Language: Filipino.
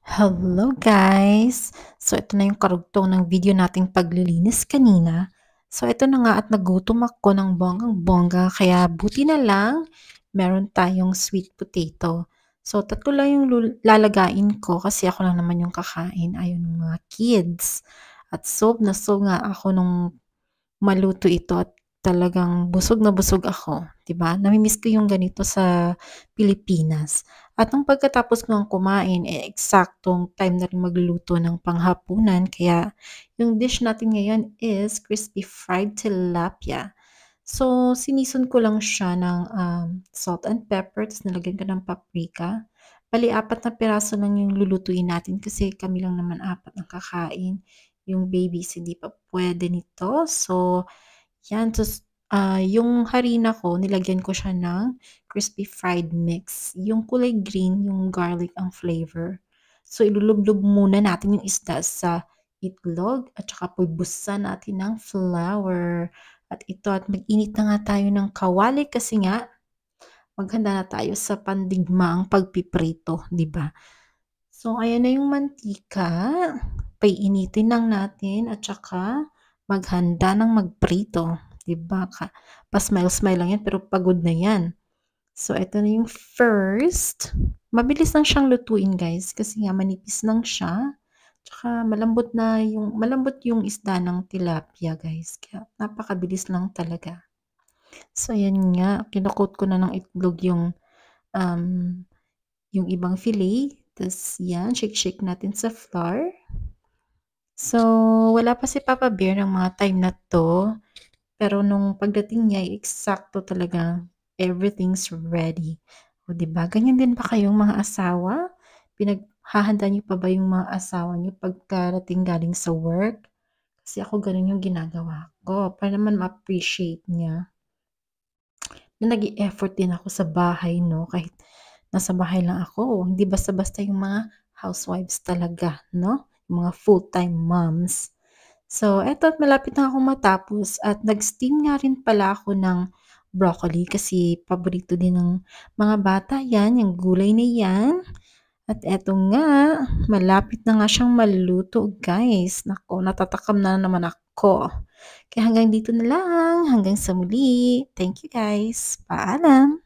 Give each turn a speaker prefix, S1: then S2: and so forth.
S1: Hello guys! So ito na yung karugtong ng video nating paglilinis kanina. So ito na nga at nagutom ako ng bonggang-bongga kaya buti na lang meron tayong sweet potato. So tatlo lang yung lalagain ko kasi ako lang naman yung kakain, ayaw ng mga kids. At sob na sob nga ako nung maluto ito at talagang busog na busog ako, 'di ba? Nami-miss ko yung ganito sa Pilipinas. At nung pagkatapos ko ngang kumain, eksaktong time na rin magluluto ng panghapunan kaya yung dish natin ngayon is crispy fried tilapia. So, sinison ko lang siya ng, salt and pepper ta's nilagyan ko ng paprika. Bale 4 na piraso lang yung lulutuin natin kasi kami lang naman 4 ang kakain. Yung babies hindi pa puwede nito. So, 'yan ta's, yung harina ko nilagyan ko siya ng crispy fried mix. Yung kulay green, yung garlic ang flavor. So, ilulublob muna natin yung isda sa itlog at saka pulbusan natin ng flour. At ito at mag-init na nga tayo ng kawali kasi nga maghanda na tayo sa pandigmaang pagpiprito, 'di ba? So, ayan na yung mantika, painitin lang natin at saka maghanda ng magprito, 'di ba? Pa-smile-smile lang 'yan pero pagod na 'yan. So, eto na yung first. Mabilis lang siyang lutuin guys kasi nga manipis lang siya. Tsaka malambot yung isda ng tilapia guys. Kaya napakabilis lang talaga. So, ayan nga, ko na ng itlog um, yung ibang fillet. Tapos, yan, shake-shake natin sa flour. So, wala pa si Papa Bear ng mga time na to. Pero nung pagdating niya, eksakto talaga, everything's ready. O, 'di ba? Ganyan din ba kayong mga asawa? Pinaghahanda niyo pa ba yung mga asawa niyo pagkarating galing sa work? Kasi ako gano'n yung ginagawa ko para naman ma-appreciate niya na nag-e-effort din ako sa bahay 'no, kahit nasa bahay lang ako. Hindi basta-basta yung mga housewives talaga 'no, yung mga full-time moms. So, eto at malapit na akong matapos at nag-steam nga rin pala ako ng broccoli kasi paborito din ng mga bata 'yan, yung gulay na 'yan. At eto nga, malapit na nga siyang maluto guys. Naku, natatakam na naman ako. Kaya hanggang dito na lang, hanggang sa muli. Thank you guys. Paalam.